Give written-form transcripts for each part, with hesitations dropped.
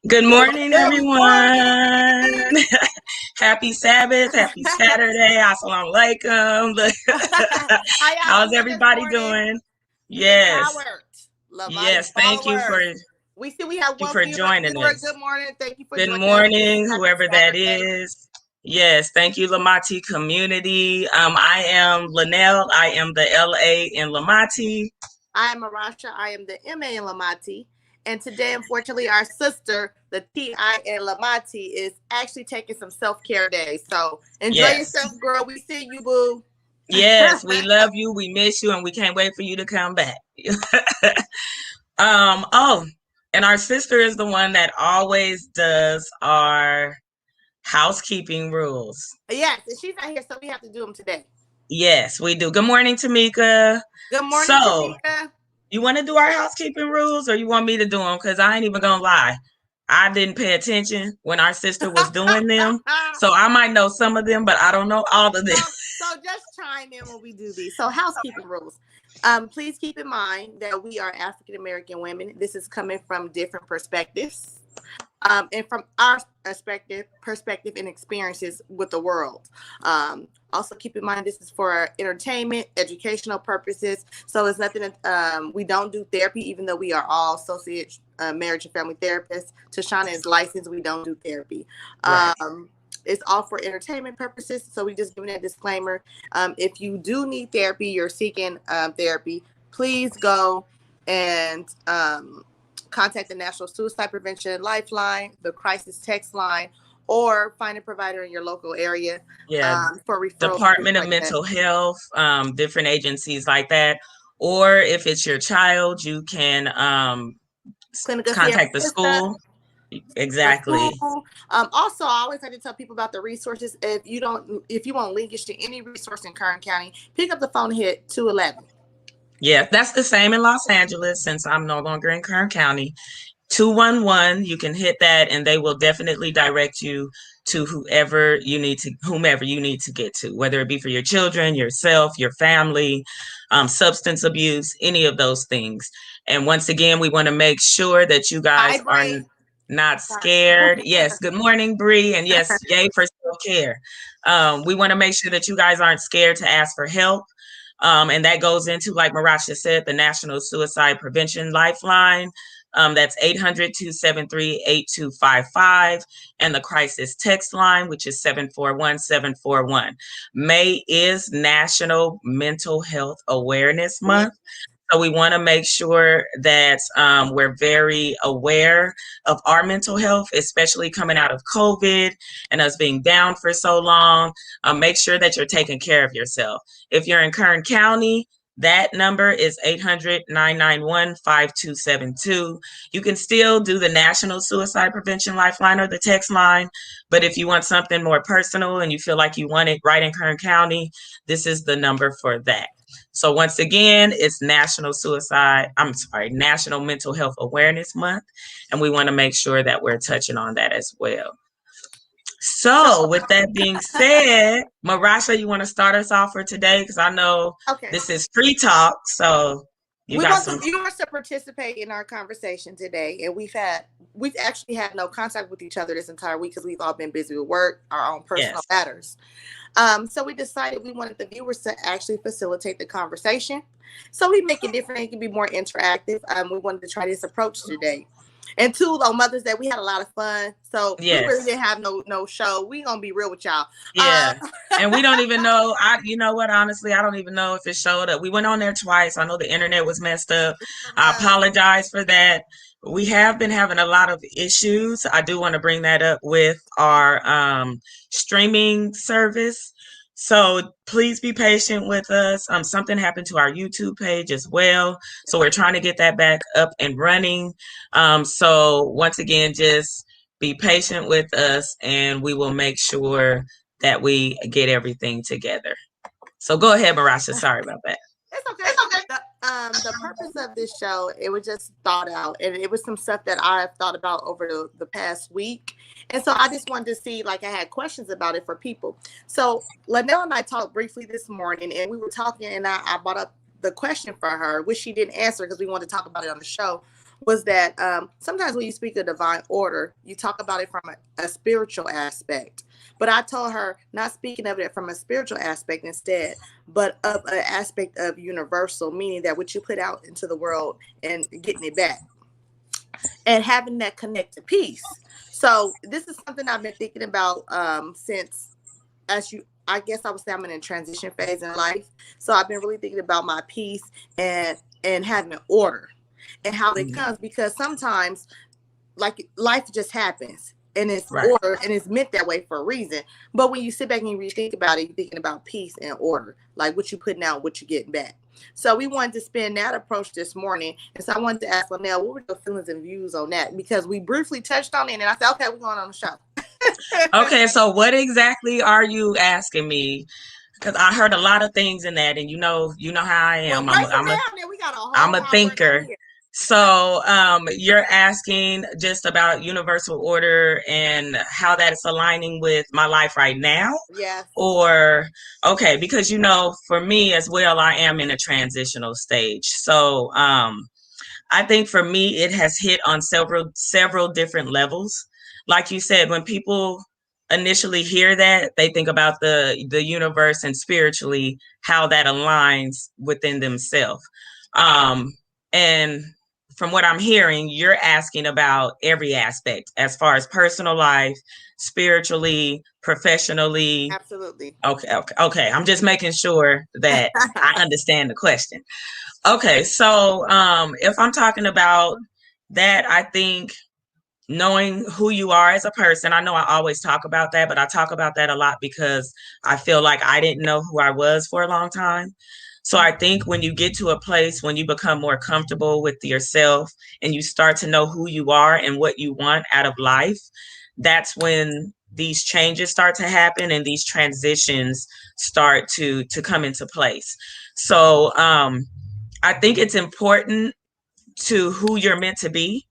Good morning, Good everyone. morning. Happy Sabbath. Happy Saturday. Assalamu alaikum. How y'all How's doing this everybody morning? doing? Be Yes. empowered. Lavati Yes. followers. We have You one for viewer. joining Viewer, us. good morning. Thank you for Good joining us this morning, happy whoever that Saturday. is. Yes. Thank you, Lamati community. I am Linnell. I am the LA in Lamati. I am Marasha. I am the MA in Lamati. And today, unfortunately, our sister, the TI in Lamati, is actually taking some self-care days. So enjoy Yes. yourself, girl. We see you, boo. Yes. We love you. We miss you. And we can't wait for you to come back. Oh, and our sister is the one that always does our housekeeping rules. Yes, and she's not here, so we have to do them today. Yes, we do. Good morning, Tamika. Good morning, So, Tamika. you want to do our housekeeping rules or you want me to do them? Because I ain't even gonna lie. I didn't pay attention when our sister was doing them. So I might know some of them, but I don't know all of them. So just chime in when we do these. So housekeeping rules. Please keep in mind that we are African American women. This is coming from different perspectives. And from our perspective and experiences with the world. Also keep in mind this is for entertainment, educational purposes. So it's nothing that we don't do therapy, even though we are all associate marriage and family therapists. Tashana is licensed. We don't do therapy. Right. It's all for entertainment purposes. So we just giving that disclaimer. If you do need therapy, you're seeking therapy, please go and contact the National Suicide Prevention Lifeline, the Crisis Text Line, or find a provider in your local area for referrals. Department of Mental Health, different agencies like that. Or if it's your child, you can contact the school. Exactly. Also, I always like to tell people about the resources. If you want linkage to any resource in Kern County, pick up the phone and hit 211. Yeah, that's the same in Los Angeles since I'm no longer in Kern County. 211, you can hit that and they will definitely direct you to whomever you need to get to, whether it be for your children, yourself, your family, substance abuse, any of those things. And once again, we want to make sure that you guys are not scared. Yes, good morning, Bree, and yes, yay for self-care. We want to make sure that you guys aren't scared to ask for help. And that goes into, like Marasha said, the National Suicide Prevention Lifeline. That's 800-273-8255, and the crisis text line, which is 741-741. May is National Mental Health Awareness Month. So we want to make sure that we're very aware of our mental health, especially coming out of COVID and us being down for so long. Make sure that you're taking care of yourself. If you're in Kern County, that number is 800-991-5272. You can still do the National Suicide Prevention Lifeline or the text line, but if you want something more personal and you feel like you want it right in Kern County, this is the number for that. So once again, it's National Mental Health Awareness Month, and we want to make sure that we're touching on that as well. So with that being said, Marasha, you want to start us off for today? Because I know this is free talk, so we want the viewers to participate in our conversation today. And we've actually had no contact with each other this entire week because we've all been busy with work, our own personal matters. So we decided we wanted the viewers to actually facilitate the conversation. So we make it different. It can be more interactive. We wanted to try this approach today. And two, on Mother's Day, we had a lot of fun. So we really didn't have no show. We gonna be real with y'all. Yeah. And we don't even know. You know what? Honestly, I don't even know if it showed up. We went on there twice. I know the internet was messed up. I apologize for that. We have been having a lot of issues. I do want to bring that up with our streaming service. So please be patient with us. Something happened to our YouTube page as well. So we're trying to get that back up and running. So once again, just be patient with us and we will make sure that we get everything together. So go ahead, Marasha. Sorry about that. It's okay. The purpose of this show, it was just thought out, and it was some stuff that I've thought about over the past week. And so I just wanted to see, like, I had questions about it for people. So Linnell and I talked briefly this morning, and we were talking, and I brought up the question for her, which she didn't answer because we wanted to talk about it on the show. was that sometimes when you speak of divine order, you talk about it from a spiritual aspect. But I told her not speaking of it from a spiritual aspect instead, but of an aspect of universal, meaning that what you put out into the world and getting it back and having that connected piece. So this is something I've been thinking about since, as you, I guess I would say I'm in a transition phase in life. So I've been really thinking about my peace and having an order and how it comes, because sometimes like life just happens and it's Right. order and it's meant that way for a reason. But when you sit back and you rethink about it, you're thinking about peace and order, like what you putting out, what you're getting back. So we wanted to spin that approach this morning. And so I wanted to ask Linnell, what were your feelings and views on that? Because we briefly touched on it and I said, okay, we're going on the show. Okay, so what exactly are you asking me? Because I heard a lot of things in that, and you know how I am. Well, break them down, then we got a whole I'm a hour thinker. over here. So you're asking just about universal order and how that is aligning with my life right now? Yes. Or, okay, because for me as well, I am in a transitional stage. So I think for me, it has hit on several different levels. Like you said, when people initially hear that, they think about the universe and spiritually how that aligns within themselves. And from what I'm hearing, you're asking about every aspect as far as personal life, spiritually, professionally. Absolutely. Okay. I'm just making sure that I understand the question. Okay, so if I'm talking about that, I think knowing who you are as a person, I know I always talk about that, but I talk about that a lot because I feel like I didn't know who I was for a long time. So I think when you get to a place when you become more comfortable with yourself and you start to know who you are and what you want out of life, that's when these changes start to happen and these transitions start to come into place. So I think it's important to who you're meant to be.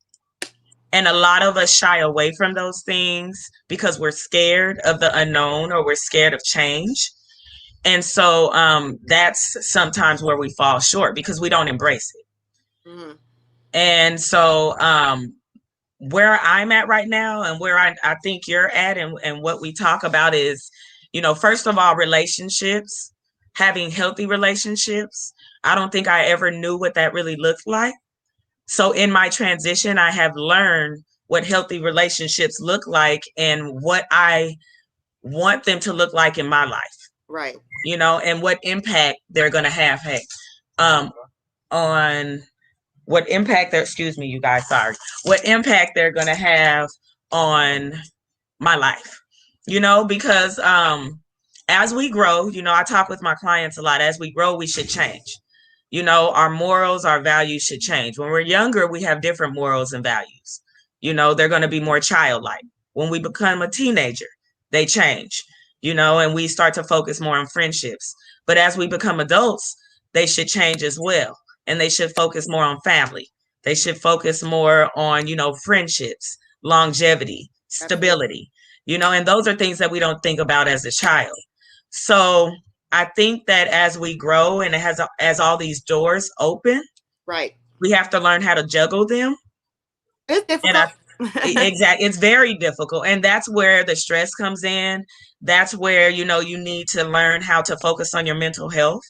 And a lot of us shy away from those things because we're scared of the unknown or we're scared of change. And so that's sometimes where we fall short because we don't embrace it. Mm-hmm. And so where I'm at right now and where I think you're at and what we talk about is, first of all, relationships, having healthy relationships. I don't think I ever knew what that really looked like. So in my transition, I have learned what healthy relationships look like and what I want them to look like in my life. Right. And what impact they're going to have on what impact excuse me, you guys, sorry, what impact they're going to have on my life, because as we grow, I talk with my clients a lot. As we grow, we should change. Our morals, our values should change. When we're younger, we have different morals and values. They're going to be more childlike. When we become a teenager, they change, and we start to focus more on friendships. But as we become adults, they should change as well. And they should focus more on family. They should focus more on, friendships, longevity, stability, and those are things that we don't think about as a child. So I think that as we grow and as all these doors open, right, we have to learn how to juggle them. It's difficult. Exactly. It's very difficult. And that's where the stress comes in. That's where, you need to learn how to focus on your mental health.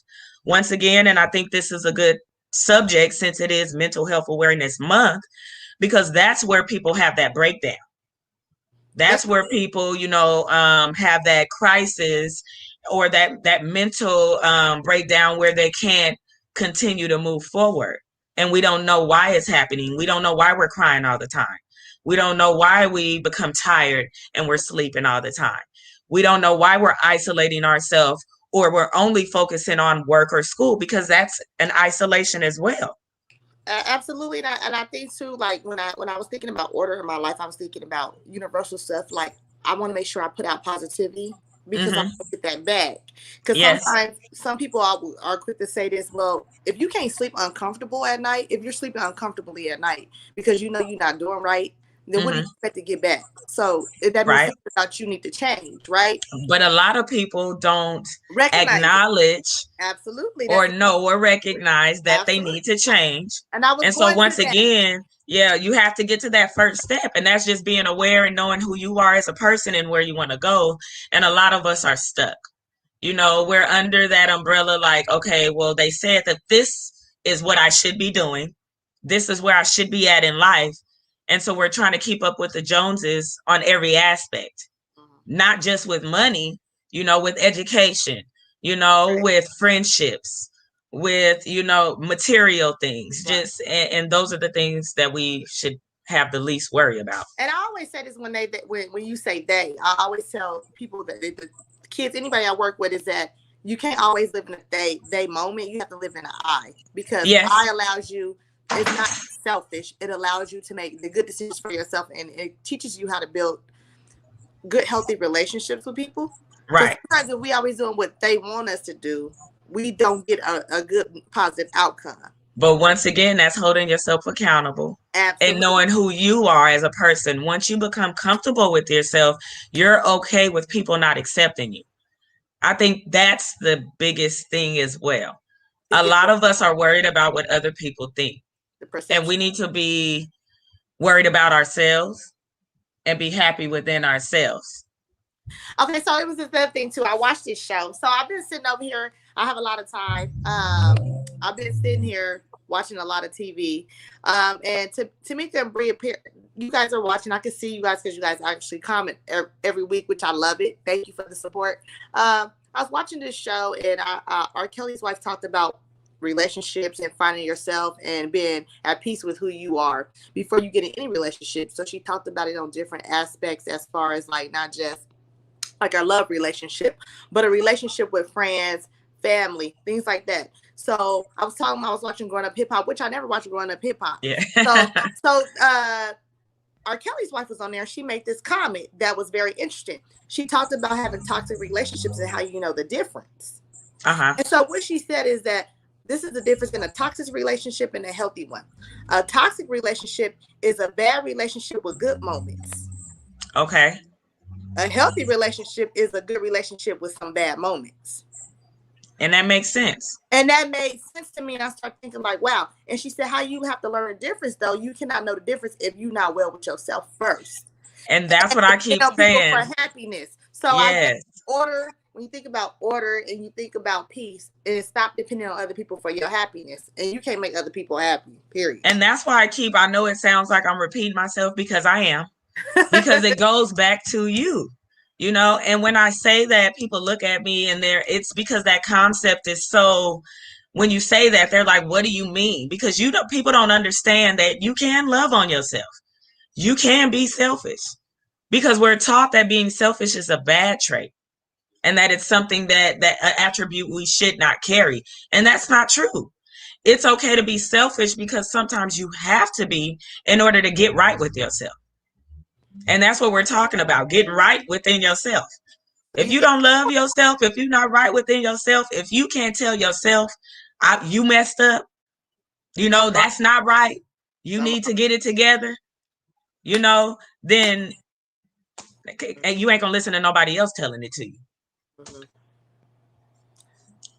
Once again, and I think this is a good subject since it is Mental Health Awareness Month, because that's where people have that breakdown. That's where people, have that crisis or that mental breakdown where they can't continue to move forward. And we don't know why it's happening. We don't know why we're crying all the time. We don't know why we become tired and we're sleeping all the time. We don't know why we're isolating ourselves or we're only focusing on work or school, because that's an isolation as well. Absolutely. And I think too, like when I was thinking about order in my life, I was thinking about universal stuff. Like I want to make sure I put out positivity because I want to get that back. Because sometimes some people are quick to say this, well, if you can't sleep uncomfortable at night, if you're sleeping uncomfortably at night because you're not doing right, then what do you expect to get back? So that means something about you need to change, right? But a lot of people don't acknowledge absolutely or know or recognize that they need to change. And so once again, Yeah, you have to get to that first step, and that's just being aware and knowing who you are as a person and where you want to go. And a lot of us are stuck. We're under that umbrella, like, okay, well, they said that this is what I should be doing. This is where I should be at in life. And so we're trying to keep up with the Joneses on every aspect, not just with money, with education, with friendships, with, material things. Right. And those are the things that we should have the least worry about. And I always say this when you say they, I always tell people that the kids, anybody I work with, is that you can't always live in a they moment. You have to live in an I, because I allows you, it's not selfish. It allows you to make the good decisions for yourself, and it teaches you how to build good, healthy relationships with people. Right. Sometimes if we always doing what they want us to do, we don't get a good, positive outcome. But once again, that's holding yourself accountable. Absolutely. And knowing who you are as a person. Once you become comfortable with yourself, you're okay with people not accepting you. I think that's the biggest thing as well. A lot of us are worried about what other people think. And we need to be worried about ourselves and be happy within ourselves. Okay, so it was this other thing too. I watched this show. So I've been sitting over here. I have a lot of time. I've been sitting here watching a lot of TV. And Tamika and Bria, you guys are watching. I can see you guys because you guys actually comment every week, which I love it. Thank you for the support. I was watching this show, and R. Kelly's wife talked about relationships and finding yourself and being at peace with who you are before you get in any relationship. So she talked about it on different aspects, as far as like not just like a love relationship, but a relationship with friends, family, things like that. So I was watching Growing Up Hip Hop, which I never watched Growing Up Hip Hop. Yeah. So R. Kelly's wife was on there. She made this comment that was very interesting. She talked about having toxic relationships and how you know the difference. Uh-huh. And so what she said is that this is the difference in a toxic relationship and a healthy one. A toxic relationship is a bad relationship with good moments. Okay. A healthy relationship is a good relationship with some bad moments. And that makes sense. And that made sense to me. And I started thinking like, wow. And she said, how you have to learn the difference, though. You cannot know the difference if you're not well with yourself first. And that's what I keep saying. For happiness. So yes. I guess order, when you think about order and you think about peace, and stop depending on other people for your happiness. And you can't make other people happy, period. And that's why I know it sounds like I'm repeating myself, because I am. Because it goes back to you, and when I say that, people look at me and it's because that concept is so, when you say that, they're like, what do you mean? Because people don't understand that you can love on yourself. You can be selfish, because we're taught that being selfish is a bad trait and that it's something that an attribute we should not carry. And that's not true. It's okay to be selfish, because sometimes you have to be in order to get right with yourself. And that's what we're talking about, getting right within yourself. If you don't love yourself, if you're not right within yourself, if you can't tell yourself, you messed up, that's not right, you need to get it together, then and you ain't gonna listen to nobody else telling it to you. Mm-hmm.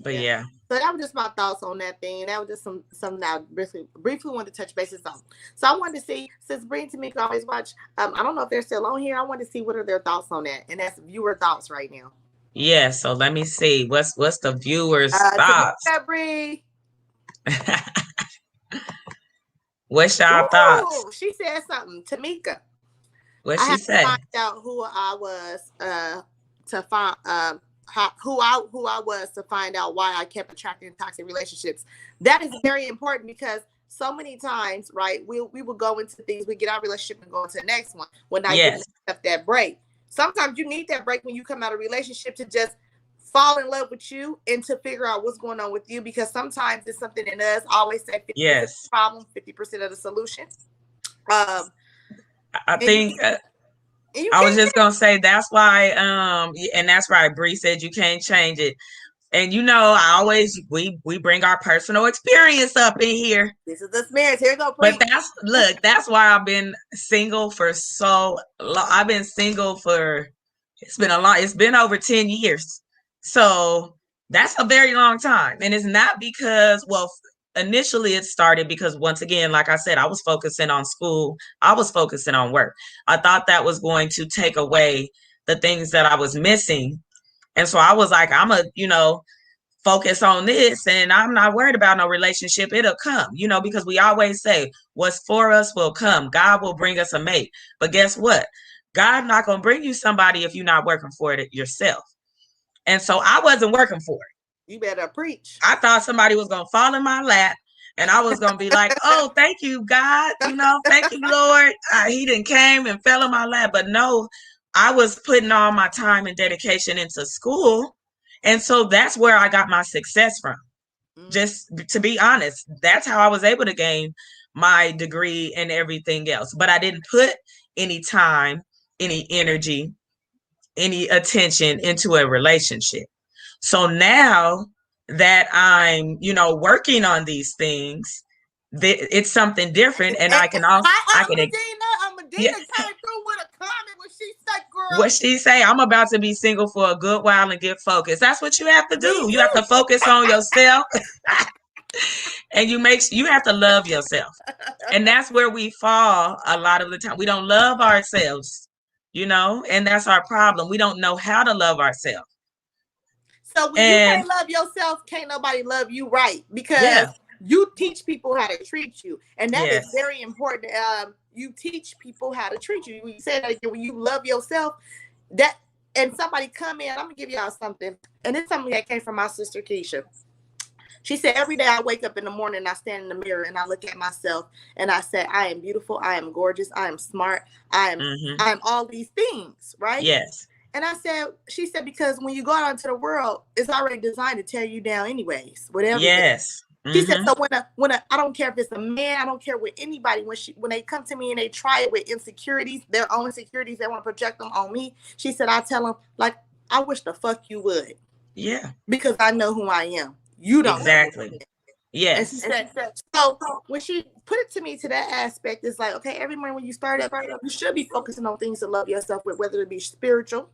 But yeah. So that was just my thoughts on that thing. That was just something that I briefly wanted to touch bases on. So I wanted to see, since Bria and Tamika always watch, I don't know if they're still on here. I wanted to see what are their thoughts on that. And that's viewer thoughts right now. Yeah, so let me see. What's the viewers' thoughts? Bria. What's y'all thoughts? She said something. Tamika. What'd she say? I had to find out who I was to find who I was to find out why I kept attracting toxic relationships. That is very important, because so many times, right, we will go into things, we get our relationship and go into the next one when I get that break. Sometimes you need that break when you come out of a relationship to just fall in love with you and to figure out what's going on with you, because sometimes it's something in us. I always say 50% of the problem, 50% of the solution. I think I was just gonna say that's why, and that's right. Bree said you can't change it, and I always we bring our personal experience up in here. This is the marriage. Here you go. But that's why I've been single for so long. I've been single for it's been over 10 years, so that's a very long time, and it's not because initially it started because, once again, like I said, I was focusing on school. I was focusing on work. I thought that was going to take away the things that I was missing. And so I was like, I'm a, focus on this and I'm not worried about no relationship. It'll come, because we always say what's for us will come. God will bring us a mate. But guess what? God's not going to bring you somebody if you're not working for it yourself. And so I wasn't working for it. You better preach. I thought somebody was going to fall in my lap and I was going to be like, oh, thank you, God. Thank you, Lord. He didn't came and fell in my lap. But no, I was putting all my time and dedication into school. And so that's where I got my success from. Just to be honest, that's how I was able to gain my degree and everything else. But I didn't put any time, any energy, any attention into a relationship. So now that I'm, working on these things, it's something different. And I can also, Medina came through with a comment when she said, girl. What she say, I'm about to be single for a good while and get focused. That's what you have to do. You have to focus on yourself. And you have to love yourself. And that's where we fall a lot of the time. We don't love ourselves, and that's our problem. We don't know how to love ourselves. So when you can't love yourself, can't nobody love you right, because you teach people how to treat you. And that is very important. You teach people how to treat you. You said that when you love yourself, and somebody come in, I'm gonna give y'all something. And it's something that came from my sister Keisha. She said, every day I wake up in the morning and I stand in the mirror and I look at myself and I say, I am beautiful, I am gorgeous, I am smart, I am all these things, right? Yes. And she said, because when you go out into the world, it's already designed to tear you down anyways, whatever. Yes. She said, so when I don't care if it's a man, I don't care with anybody, when they come to me and they try it with insecurities, their own insecurities, they want to project them on me. She said, I tell them, like, I wish the fuck you would. Yeah. Because I know who I am. You don't exactly. Yes. And she said, so when she put it to me to that aspect, it's like, okay, every morning when you start up, you should be focusing on things to love yourself with, whether it be spiritual,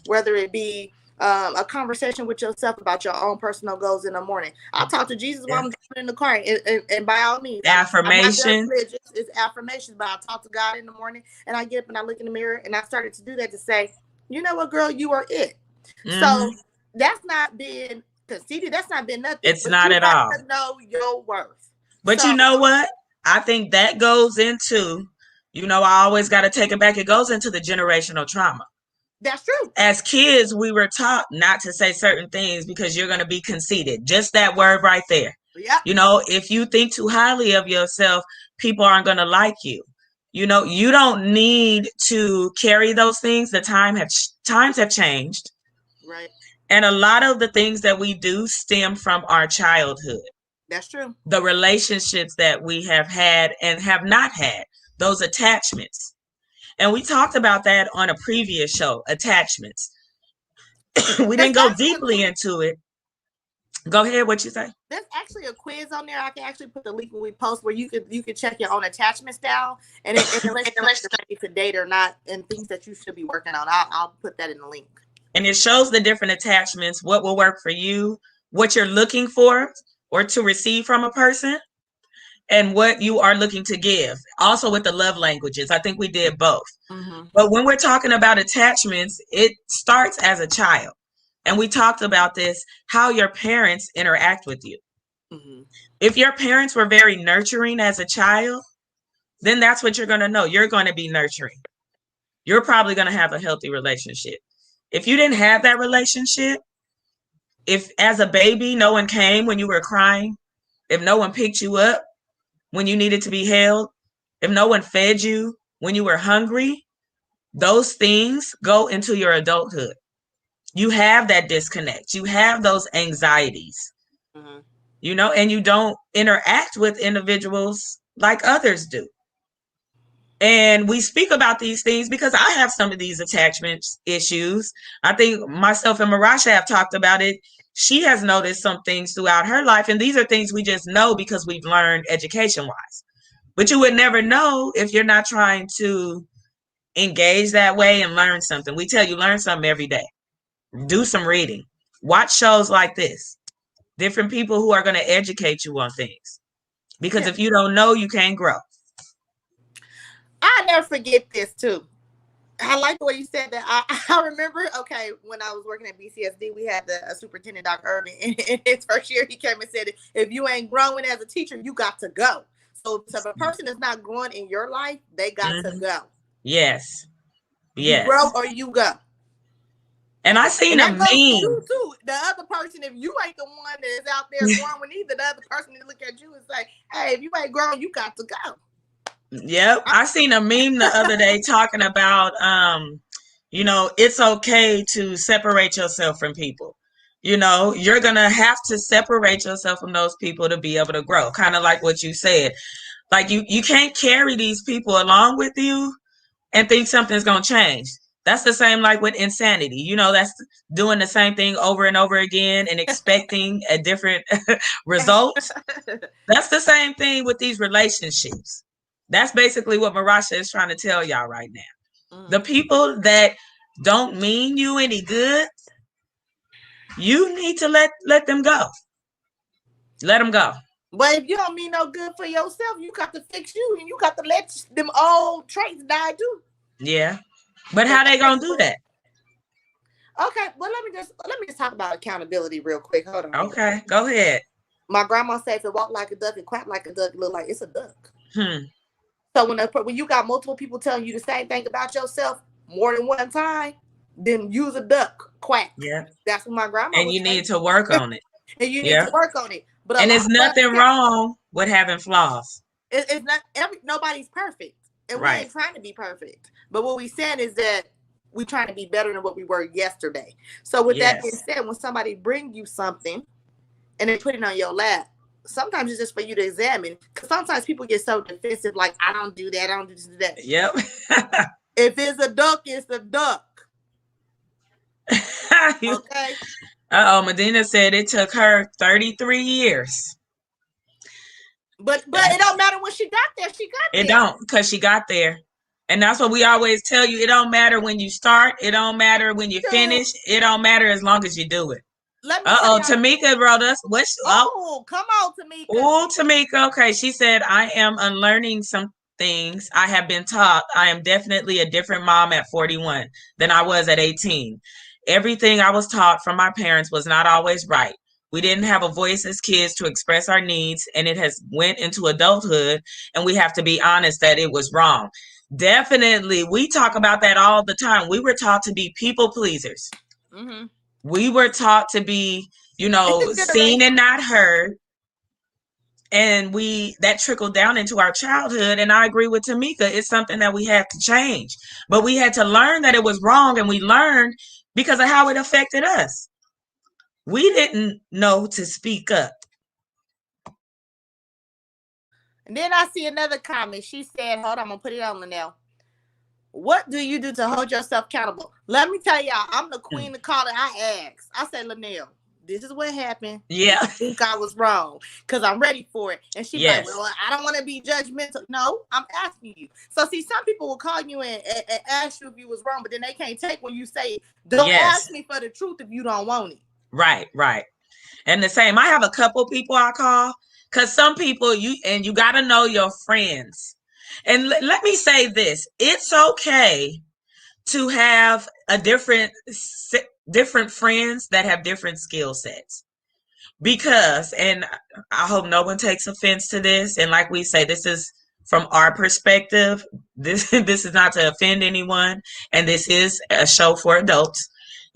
whether it be a conversation with yourself about your own personal goals in the morning. I talk to Jesus while I'm driving in the car, and by all means, affirmation. It's affirmations, but I talk to God in the morning, and I get up and I look in the mirror, and I started to do that to say, you know what, girl, you are it. So that's not been conceited. That's not been nothing. It's not at all. To know your worth. But you know what? I think that goes into, I always got to take it back. It goes into the generational trauma. That's true. As kids, we were taught not to say certain things because you're going to be conceited. Just that word right there. Yeah. If you think too highly of yourself, people aren't going to like you. You don't need to carry those things. The times have changed. Right. And a lot of the things that we do stem from our childhood. That's true. The relationships that we have had and have not had, those attachments. And we talked about that on a previous show, attachments. We didn't go deeply into it. Go ahead, what you say? There's actually a quiz on there. I can actually put the link when we post where you could check your own attachment style and it lets you if to date or not and things that you should be working on. I'll put that in the link. And it shows the different attachments, what will work for you, what you're looking for or to receive from a person, and what you are looking to give. Also with the love languages. I think we did both. But when we're talking about attachments, it starts as a child. And we talked about this, how your parents interact with you. If your parents were very nurturing as a child, then that's what you're going to know. You're going to be nurturing. You're probably going to have a healthy relationship. If you didn't have that relationship, if as a baby, no one came when you were crying, if no one picked you up when you needed to be held, if no one fed you when you were hungry, those things go into your adulthood. You have that disconnect. You have those anxieties, and you don't interact with individuals like others do. And we speak about these things because I have some of these attachment issues. I think myself and Marasha have talked about it. She has noticed some things throughout her life. And these are things we just know because we've learned education-wise. But you would never know if you're not trying to engage that way and learn something. We tell you, learn something every day. Do some reading. Watch shows like this. different people who are going to educate you on things. Because Yeah. if you don't know, you can't grow. I never forget this too. I like the way you said that. I remember, okay, when I was working at BCSD, we had the superintendent, Dr. Irvin, and in his first year, he came and said, if you ain't growing as a teacher, you got to go. So if a person is not growing in your life, they got to go. Yes. You grow or you go. And I seen a meme. You too. The other person, if you ain't the one that is out there growing either, the other person to look at you and say, hey, if you ain't growing, you got to go. Yep. I seen a meme the other day talking about, it's okay to separate yourself from people. You're going to have to separate yourself from those people to be able to grow. Kind of like what you said. Like you can't carry these people along with you and think something's going to change. That's the same like with insanity. That's doing the same thing over and over again and expecting a different result. That's the same thing with these relationships. That's basically what Marasha is trying to tell y'all right now. The people that don't mean you any good, you need to let them go. Let them go. But if you don't mean no good for yourself, you got to fix you and you got to let them old traits die too. Yeah. But how they gonna do that? Okay, well let me just talk about accountability real quick. Hold on. Okay, go ahead. My grandma said, if it walk like a duck and quack like a duck, it look like it's a duck. So when you got multiple people telling you the same thing about yourself more than one time, then use a duck, quack. Yeah, that's what my grandma. And you need to work on it. And you need to work on it. But there's nothing wrong with having flaws. It's not nobody's perfect. And we ain't trying to be perfect. But what we saying is that we're trying to be better than what we were yesterday. So with that being said, when somebody bring you something and they put it on your lap, sometimes it's just for you to examine. Because sometimes people get so defensive, like, I don't do that, I don't do this, that. Yep. If it's a duck, it's a duck. Okay. Medina said it took her 33 years. But it don't matter when she got there. She got there. It don't, because she got there. And that's what we always tell you. It don't matter when you start. It don't matter when you finish. It don't matter as long as you do it. Tamika wrote us. Come on, Tamika. Oh, Tamika. Okay, she said, I am unlearning some things I have been taught. I am definitely a different mom at 41 than I was at 18. Everything I was taught from my parents was not always right. We didn't have a voice as kids to express our needs, and it has went into adulthood, and we have to be honest that it was wrong. Definitely. We talk about that all the time. We were taught to be people pleasers. Mm-hmm. We were taught to be, seen and not heard. And that trickled down into our childhood. And I agree with Tamika. It's something that we had to change. But we had to learn that it was wrong. And we learned because of how it affected us. We didn't know to speak up. And then I see another comment. She said, hold on, I'm going to put it on Linnell. What do you do to hold yourself accountable? Let me tell y'all, I'm the queen of calling. I asked. I said, Linnell, this is what happened. Yeah. I think I was wrong because I'm ready for it. And she's like, well, I don't want to be judgmental. No, I'm asking you. So see, some people will call you and ask you if you was wrong, but then they can't take when you say, don't ask me for the truth if you don't want it. Right. And the same, I have a couple people I call because some people you got to know your friends. And let me say this, it's okay to have a different friends that have different skill sets. Because, and I hope no one takes offense to this, and like we say, this is from our perspective. This is not to offend anyone, and this is a show for adults.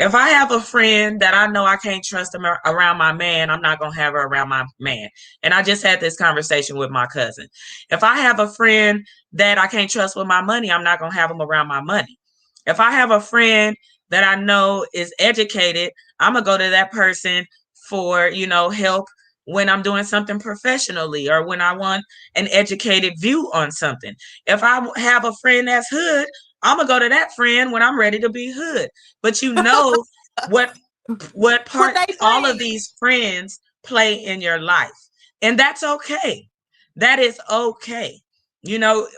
If I have a friend that I know I can't trust them around my man, I'm not going to have her around my man. And I just had this conversation with my cousin. If I have a friend that I can't trust with my money, I'm not going to have them around my money. If I have a friend that I know is educated, I'm going to go to that person for, help when I'm doing something professionally or when I want an educated view on something. If I have a friend that's hood, I'm going to go to that friend when I'm ready to be hood. But what part all of these friends play in your life. And that's okay. That is okay.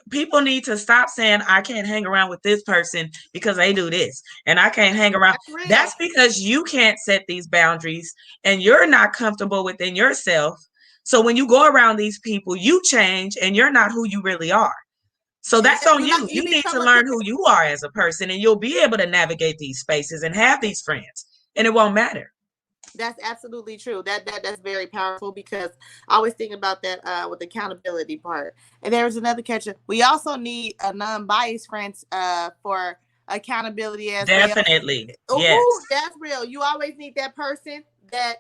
People need to stop saying, I can't hang around with this person because they do this, and I can't hang around. That's because you can't set these boundaries and you're not comfortable within yourself. So when you go around these people, you change and you're not who you really are. So that's on you. You need to learn who you are as a person, and you'll be able to navigate these spaces and have these friends, and it won't matter. That's absolutely true. That's very powerful, because I always think about that with the accountability part. And there's another catcher. We also need a non-biased friends for accountability as well. Definitely. Yes. Ooh, that's real. You always need that person that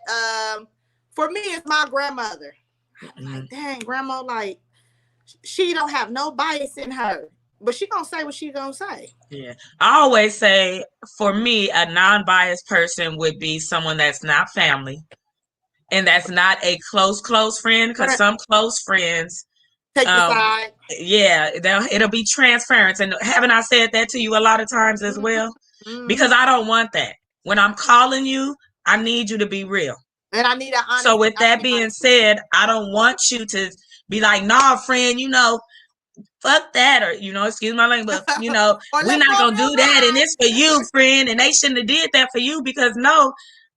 for me, it's my grandmother. I'm like, dang, grandma, like, she don't have no bias in her, but she gonna say what she gonna say. Yeah. I always say, for me, a non-biased person would be someone that's not family and that's not a close friend, because some close friends take the side. Yeah, it'll be transference. And haven't I said that to you a lot of times as well? Because I don't want that. When I'm calling you, I need you to be real. And I need an honest. So with that being said, I don't want you to be like, nah, friend, fuck that, or excuse my language, but we're not gonna do that, and it's for you, friend, and they shouldn't have did that for you, because no,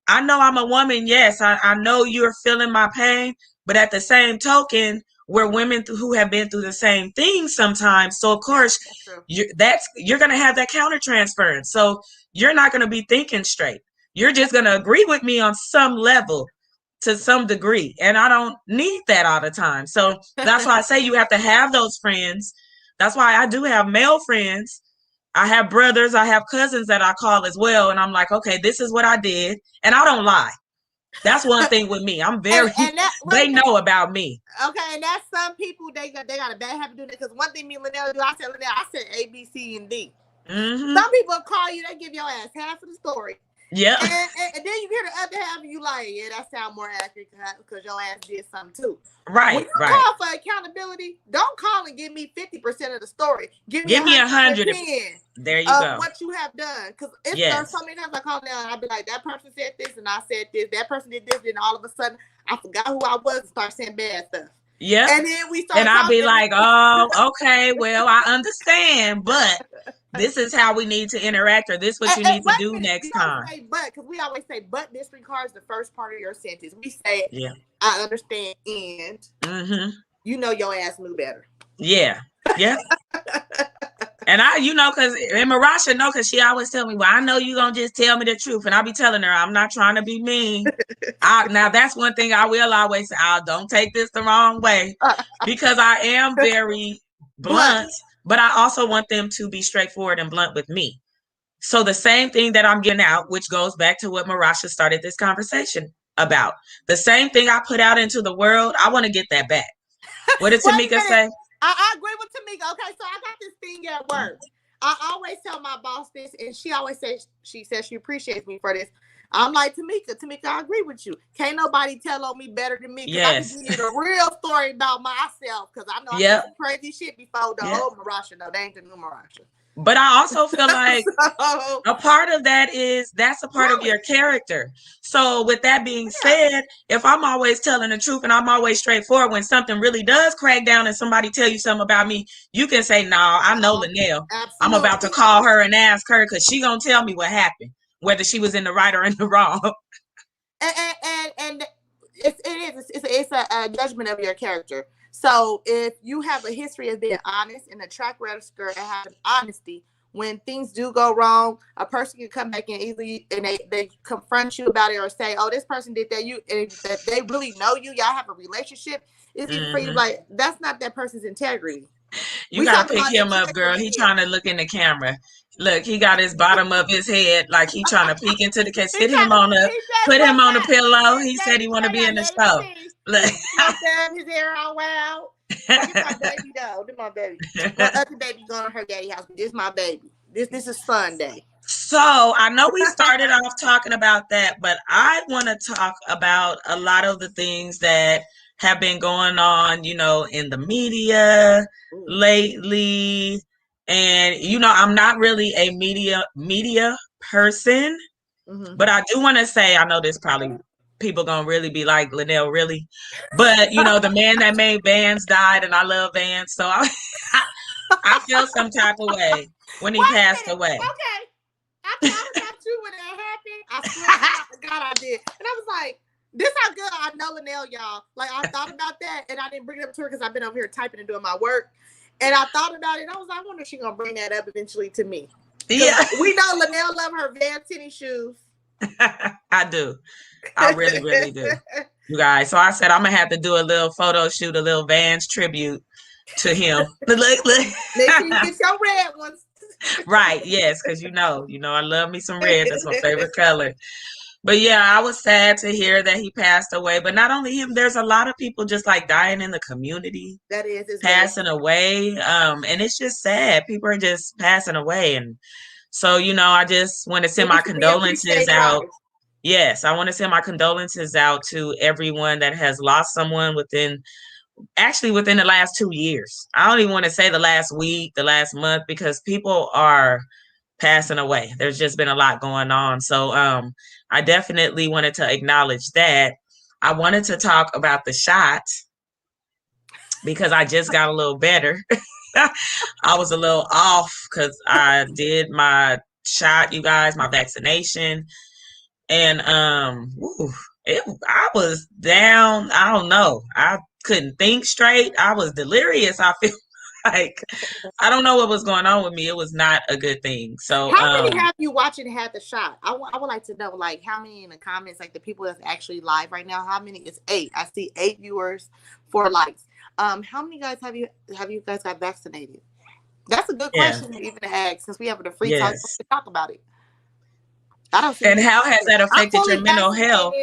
I know I'm a woman. Yes, I know you're feeling my pain, but at the same token, we're women who have been through the same thing sometimes. So of course, you're gonna have that counter transference. So you're not gonna be thinking straight. You're just gonna agree with me on some level, to some degree, and I don't need that all the time. So that's why I say you have to have those friends. That's why I do have male friends. I have brothers, I have cousins that I call as well, and I'm like, okay, this is what I did, and I don't lie. That's one thing with me. I'm very they know about me. Okay, and that's some people, they got a bad habit doing it, because one thing me and Linnell do, I said A, B, C, and D. Some people call you, they give your ass half of the story. Yeah. And then you hear the other half, and you like, yeah, that sounds more accurate because your ass did something too. Right. When you call for accountability, don't call and give me 50% of the story. Give me 100. There you go. What you have done. Because there's so many times I call down and I'll be like, that person said this and I said this. That person did this, and all of a sudden I forgot who I was and start saying bad stuff. Yeah. And then we start. And I'll be like, oh, okay, well, I understand, but this is how we need to interact, or this is what you need to do next time. Because we always say, but disregards the first part of your sentence. We say, I understand, and your ass knew better. Yeah. Yeah. And because Marasha because she always tell me, well, I know you gonna just tell me the truth, and I'll be telling her I'm not trying to be mean. Now that's one thing I will always say. Don't take this the wrong way, because I am very blunt, but I also want them to be straightforward and blunt with me. So the same thing that I'm getting out, which goes back to what Marasha started this conversation about, the same thing I put out into the world, I want to get that back. What did Tamika say? I agree with Tamika. Okay, so I got this thing at work. I always tell my boss this, and she always says she appreciates me for this. I'm like, Tamika, I agree with you. Can't nobody tell on me better than me. Yes. I can give you the real story about myself, because I know I did some crazy shit before the old Marasha. No, they ain't the new Marasha. But I also feel like a part of that's a part of your character. So with that being said, if I'm always telling the truth and I'm always straightforward, when something really does crack down and somebody tell you something about me, you can say, no, I know Linnell. I'm about to call her and ask her, because she gonna tell me what happened, whether she was in the right or in the wrong. And it's a judgment of your character. So if you have a history of being honest and a track record of having honesty, when things do go wrong, a person can come back in easily and they confront you about it, or say, oh, this person did that. That they really know you. Y'all have a relationship. It's easy for you. Like, that's not that person's integrity. You gotta pick him up, girl. He trying to look in the camera. Look, he got his bottom of his head like he trying to peek into the camera. Put him on the pillow. He said he want to be in the show. Look, his hair all wild. This my baby though. This my baby. My other baby going to her daddy house. This my baby. This is Sunday. So I know we started off talking about that, but I want to talk about a lot of the things that have been going on, in the media lately. And, I'm not really a media person, but I do want to say, I know this probably people gonna really be like, Linnell, really? But you know, the man that made Vans died, and I love Vans, so I feel some type of way when he Wait a passed minute. away. Okay. I thought about you when that happened. I swear to God I did. And I was like, this how good I know Linnell, y'all. Like, I thought about that, and I didn't bring it up to her because I've been over here typing and doing my work. And I thought about it, and I was like, I wonder if she's going to bring that up eventually to me. Yeah. We know Linnell love her Van tennis shoes. I do. I really, really do. You guys. So I said I'm gonna have to do a little photo shoot, a little Vans tribute to him. Look. Make sure you get your red ones. Right, yes, because you know, I love me some red. That's my favorite color. But yeah, I was sad to hear that he passed away. But not only him, there's a lot of people just like dying in the community. That is passing away. And it's just sad. People are just passing away. And so, I just want to send my condolences out. Yes, I want to send my condolences out to everyone that has lost someone within the last 2 years. I don't even want to say the last week, the last month, because people are passing away. There's just been a lot going on. So I definitely wanted to acknowledge that. I wanted to talk about the shot because I just got a little better. I was a little off because I did my shot, you guys, my vaccination. And I was down. I don't know. I couldn't think straight. I was delirious. I feel like I don't know what was going on with me. It was not a good thing. So how many have you watching had the shot? I would like to know, like, how many in the comments, like the people that's actually live right now, how many? It's 8. I see 8 viewers, 4 likes. How many guys have you guys got vaccinated? That's a good question to even ask, since we have the free time to talk about it. I don't see. And how has that affected your mental health?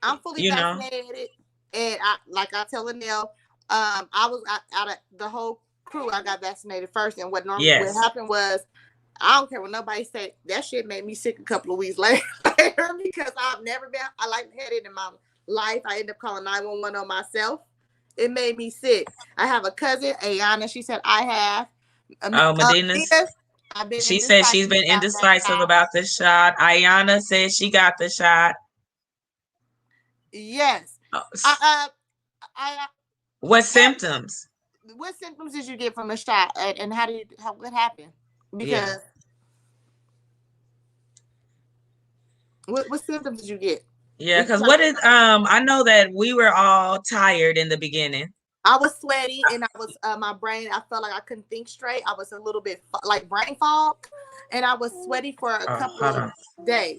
I'm fully vaccinated, and I tell Linnell, I was out of the whole crew. I got vaccinated first, and what happened was, I don't care what nobody said. That shit made me sick a couple of weeks later because I've never been. I had it in my life. I ended up calling 911 on myself. It made me sick. I have a cousin, Ayana. She said I have. Medina. She said she's been indecisive about the shot. Ayana said she got the shot. Yes. What symptoms? What symptoms did you get from the shot, and what happened? Because what symptoms did you get? Yeah, because I know that we were all tired in the beginning. I was sweaty, and I was my brain. I felt like I couldn't think straight. I was a little bit like brain fog, and I was sweaty for a couple of days.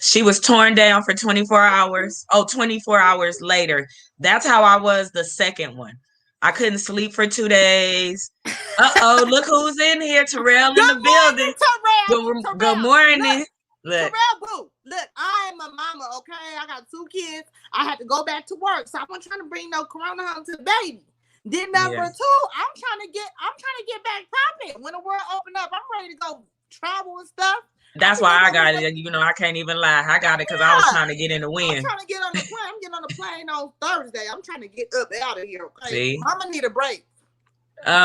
She was torn down for 24 hours. 24 hours later. That's how I was the second one. I couldn't sleep for 2 days. Look who's in here. Terrell in the building. Terrell. Good morning. Look. Terrell, boo. Look, I am a mama, okay? I got 2 kids. I had to go back to work, so I'm not trying to bring no corona home to the baby. Then number 2, I'm trying to get back popping. When the world open up, I'm ready to go travel and stuff. That's why I got it. I can't even lie. I got it because I was trying to get in the wind. I'm trying to get on the plane. I'm getting on the plane on Thursday. I'm trying to get up out of here. Okay? See? I'm gonna need a break.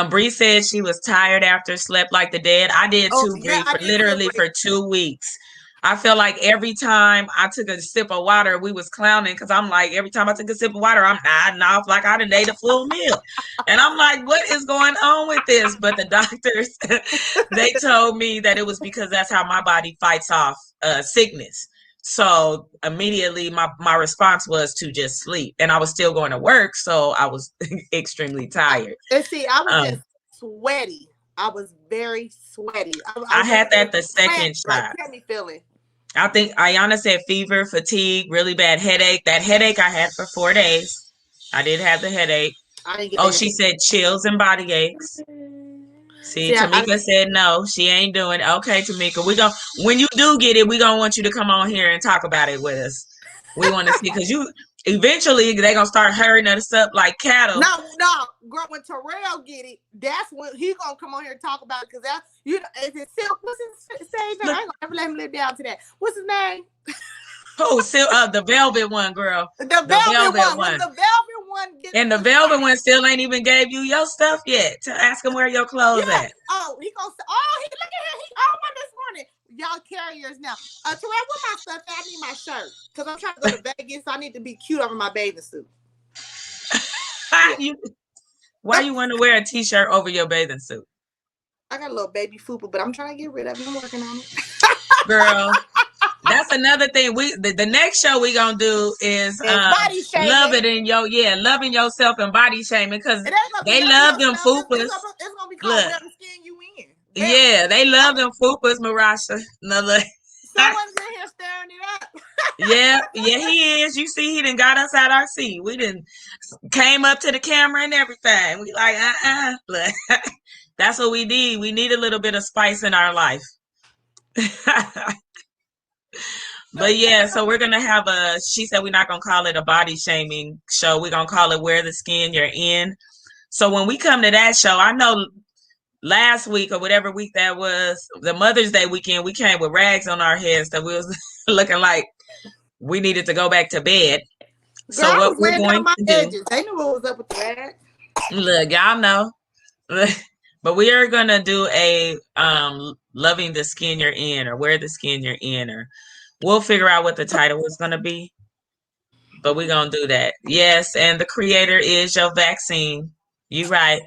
Bree said she was tired after slept like the dead. I did too, Bree, literally for 2 weeks. I felt like every time I took a sip of water, we was clowning because I'm like, every time I took a sip of water, I'm nodding off like I done ate a full meal. And I'm like, what is going on with this? But the doctors, they told me that it was because that's how my body fights off sickness. So immediately my response was to just sleep. And I was still going to work, so I was extremely tired. And see, I was just sweaty. I was very sweaty. I had that the second shot. Like, me feeling. I think Ayana said fever, fatigue, really bad headache. That headache I had for 4 days. I did have the headache. She said chills and body aches. See, Tamika said no, she ain't doing it. Okay, Tamika, when you do get it, we gonna want you to come on here and talk about it with us. We want to see, because eventually they're gonna start herding us up like cattle. No, girl, when Terrell get it, that's when he gonna come on here and talk about it, because that's, if it's Silk, what's his name? I ain't gonna ever let him live down to that. What's his name? Oh, the velvet one, girl. The velvet one. The velvet one gets, and the velvet one still ain't even gave you your stuff yet to ask him where your clothes at. Oh, he gonna say, look at him. He on one this morning. y'all carriers now. Terrell, where my stuff? I need my shirt because I'm trying to go to Vegas. So I need to be cute over my bathing suit. Why you want to wear a t-shirt over your bathing suit? I got a little baby fupa, but I'm trying to get rid of it. I'm working on it. Girl, that's another thing. The next show we gonna do is body shaming. Loving yourself and body shaming because they love them fupas. It's gonna be called Where the Skin You In. Yeah, they love them fupas, Marasha. No, look. Someone's in here stirring it up. yeah, he is. You see, he done got us out our seat. We done came up to the camera and everything. We like, Look, that's what we need. We need a little bit of spice in our life. But yeah, so we're gonna have she said we're not gonna call it a body shaming show. We're gonna call it Wear the Skin You're In. So when we come to that show, I know last week or whatever week that was, the Mother's Day weekend, we came with rags on our heads that we was looking like we needed to go back to bed. Girl, so what we're going to do? They knew what was up with the rag. Look, y'all know. But we are gonna do a loving the skin you're in, or wear the skin you're in, or we'll figure out what the title is gonna be. But we're gonna do that. Yes, and the creator is your vaccine. You right.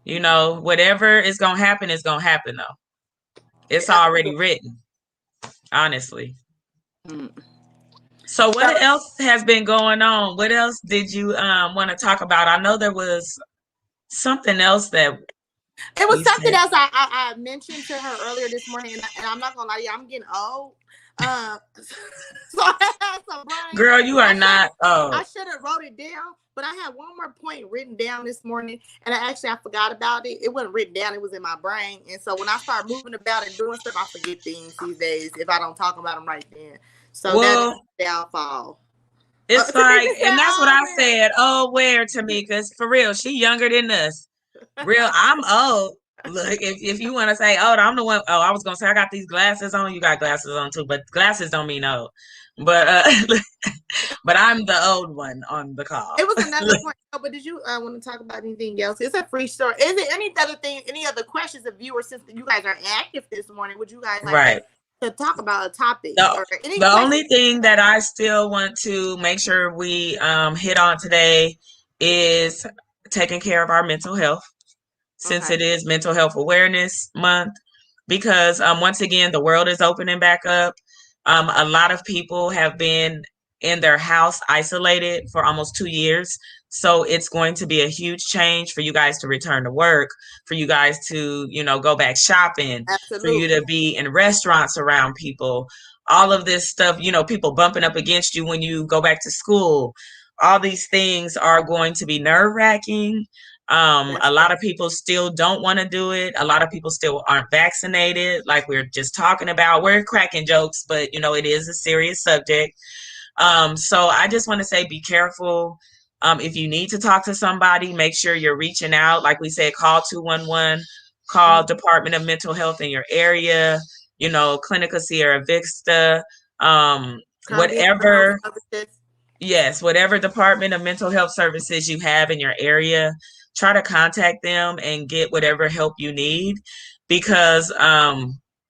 You know, whatever is gonna happen though. It's already written. Honestly. So what else has been going on? What else did you want to talk about? I know there was something else that it was something else I mentioned to her earlier this morning, and I'm not gonna lie to you, I'm getting old. So I had some brain. Girl, you are not old. I should have wrote it down, but I had one more point written down this morning, and I forgot about it. It wasn't written down; it was in my brain. And so when I start moving about and doing stuff, I forget things these days if I don't talk about them right then. So that's the downfall. It's like, and that's what I said. Oh, where Tamika? For real, she younger than us. Real, I'm old. Look, if you want to say old, I'm the one. Oh, I was gonna say I got these glasses on. You got glasses on too, but glasses don't mean old. But but I'm the old one on the call. It was another point. But did you want to talk about anything else? It's a free story. Is there any other questions of viewers since you guys are active this morning? Would you guys like to talk about a topic? The only thing that I still want to make sure we hit on today is taking care of our mental health, since it is Mental Health Awareness Month, because once again, the world is opening back up. A lot of people have been in their house isolated for almost 2 years. So it's going to be a huge change for you guys to return to work, for you guys to, go back shopping, for you to be in restaurants around people, all of this stuff, people bumping up against you when you go back to school. All these things are going to be nerve-wracking. A lot of people still don't want to do it. A lot of people still aren't vaccinated, like we're just talking about. We're cracking jokes, but it is a serious subject. So I just want to say, be careful. If you need to talk to somebody, make sure you're reaching out. Like we said, call 211, call Department of Mental Health in your area, Clinica Sierra Vista, whatever. Yes, whatever Department of Mental Health services you have in your area, try to contact them and get whatever help you need, because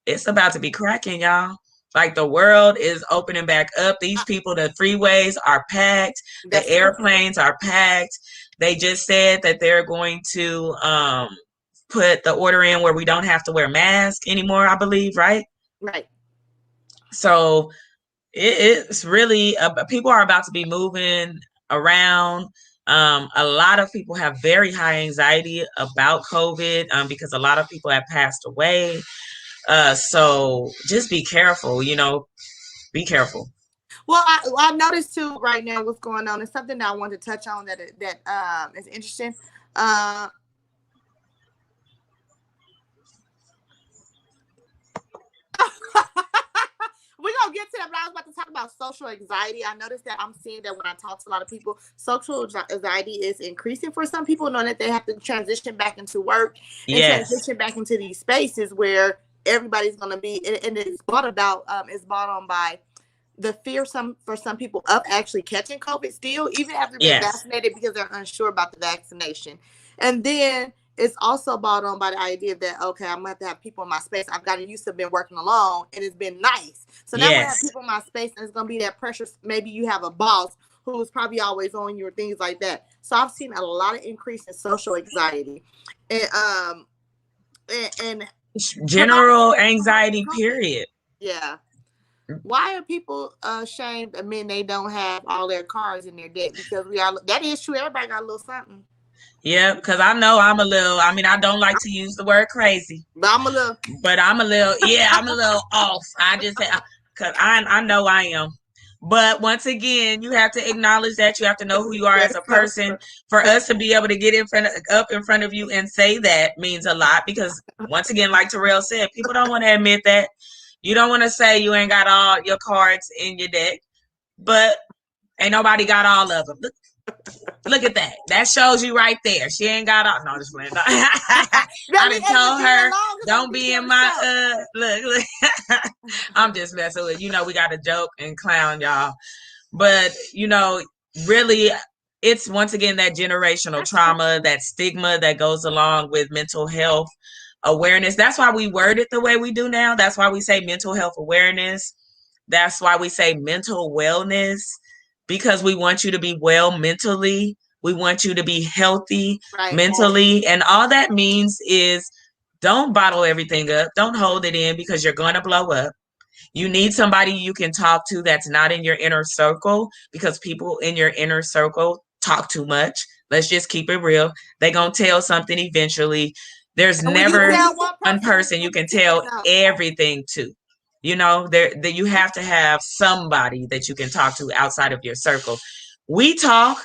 it's about to be cracking, y'all. Like, the world is opening back up. These people, the freeways are packed. The airplanes are packed. They just said that they're going to put the order in where we don't have to wear masks anymore, I believe, right? Right. So it's really, people are about to be moving around. A lot of people have very high anxiety about COVID because a lot of people have passed away. So just be careful, be careful. Well, I noticed too right now what's going on. It's something that I want to touch on that is interesting. We're going to get to that, but I was about to talk about social anxiety. I noticed that I'm seeing that when I talk to a lot of people, social anxiety is increasing for some people, knowing that they have to transition back into work and transition back into these spaces where everybody's going to be, and it's brought on by the fear for some people of actually catching COVID still, even after being vaccinated, because they're unsure about the vaccination. And then it's also brought on by the idea that, okay, I'm going to have people in my space. I've gotten used to been working alone, and it's been nice. So now I'm going to have people in my space, and it's going to be that pressure. Maybe you have a boss who's probably always on you or things like that. So I've seen a lot of increase in social anxiety and general anxiety, period. Yeah. Why are people ashamed of men they don't have all their cars in their debt? Because that is true. Everybody got a little something. Yeah, because I know I'm a little, I mean, I don't like to use the word crazy. But I'm a little off. I just, because I know I am. But once again, you have to acknowledge that. You have to know who you are as a person. For us to be able to get up in front of you and say that means a lot, because once again, like Terrell said, people don't want to admit that. You don't want to say you ain't got all your cards in your deck, but ain't nobody got all of them. Look at that. That shows you right there. She ain't got all. No, just playing. I done told her, don't be in my look. I'm just messing with you. We got to joke and clown y'all, but really, it's once again that generational trauma, that stigma that goes along with mental health awareness. That's why we word it the way we do now. That's why we say mental health awareness. That's why we say mental wellness, because we want you to be well mentally. We want you to be healthy mentally. And all that means is don't bottle everything up. Don't hold it in, because you're going to blow up. You need somebody you can talk to that's not in your inner circle, because people in your inner circle talk too much. Let's just keep it real. They're going to tell something eventually. There's never one person you can tell everything to. You have to have somebody that you can talk to outside of your circle. We talk,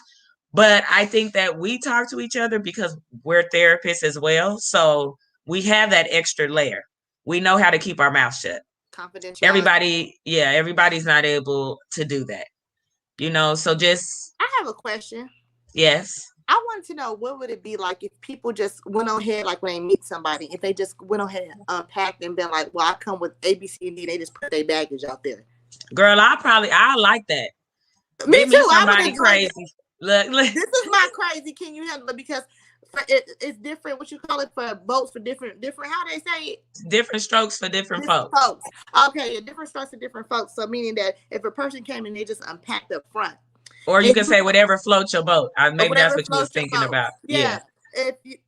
but I think that we talk to each other because we're therapists as well. So we have that extra layer. We know how to keep our mouth shut. Confidentiality. Everybody's not able to do that. So just. I have a question. Yes. I wanted to know, what would it be like if people just went on ahead, like when they meet somebody, if they just went on ahead and unpacked and been like, well, I come with A, B, C, and D, they just put their baggage out there. Girl, I like that. Me too. Somebody crazy. Look. This is my crazy. Can you handle it? Because it's different. What you call it for boats for different. How they say it? Different strokes for different folks. Okay, different strokes for different folks. So meaning that if a person came and they just unpacked up front. Or you can say whatever floats your boat. Maybe that's what you was thinking about. Yeah.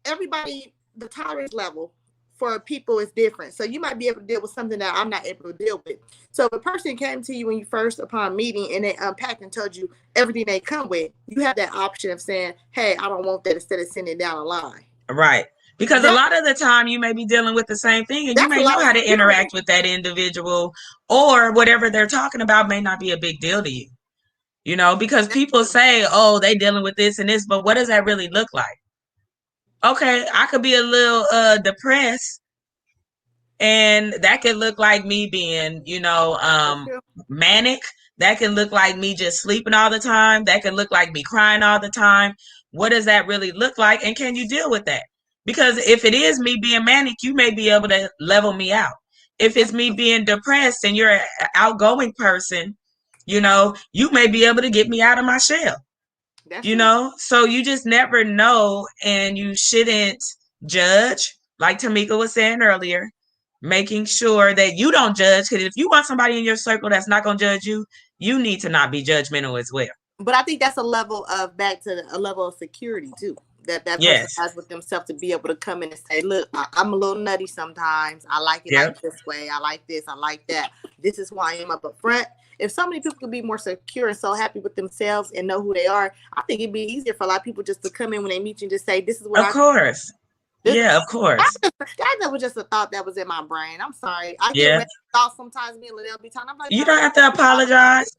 Everybody, the tolerance level for people is different. So you might be able to deal with something that I'm not able to deal with. So if a person came to you when you first upon meeting and they unpacked and told you everything they come with, you have that option of saying, hey, I don't want that, instead of sending it down a line. Right. Because a lot of the time you may be dealing with the same thing, and you may know how to interact with that individual, or whatever they're talking about may not be a big deal to you. Because people say, oh, they dealing with this and this, but what does that really look like? Okay, I could be a little depressed, and that could look like me being, manic. That can look like me just sleeping all the time. That can look like me crying all the time. What does that really look like? And can you deal with that? Because if it is me being manic, you may be able to level me out. If it's me being depressed and you're an outgoing person, you may be able to get me out of my shell. So you just never know, and you shouldn't judge, like Tamika was saying earlier, making sure that you don't judge, because if you want somebody in your circle that's not going to judge you, you need to not be judgmental as well. But I think that's a level of security too. That person has with themselves to be able to come in and say, look, I'm a little nutty sometimes. I like it like this way. I like this. I like that. This is who I am up front. If so many people could be more secure and so happy with themselves and know who they are, I think it'd be easier for a lot of people just to come in when they meet you and just say, this is what Of course. Of course. That was just a thought that was in my brain. I'm sorry. I get thoughts sometimes. Me and Liddell be talking. I'm like, you don't have to apologize.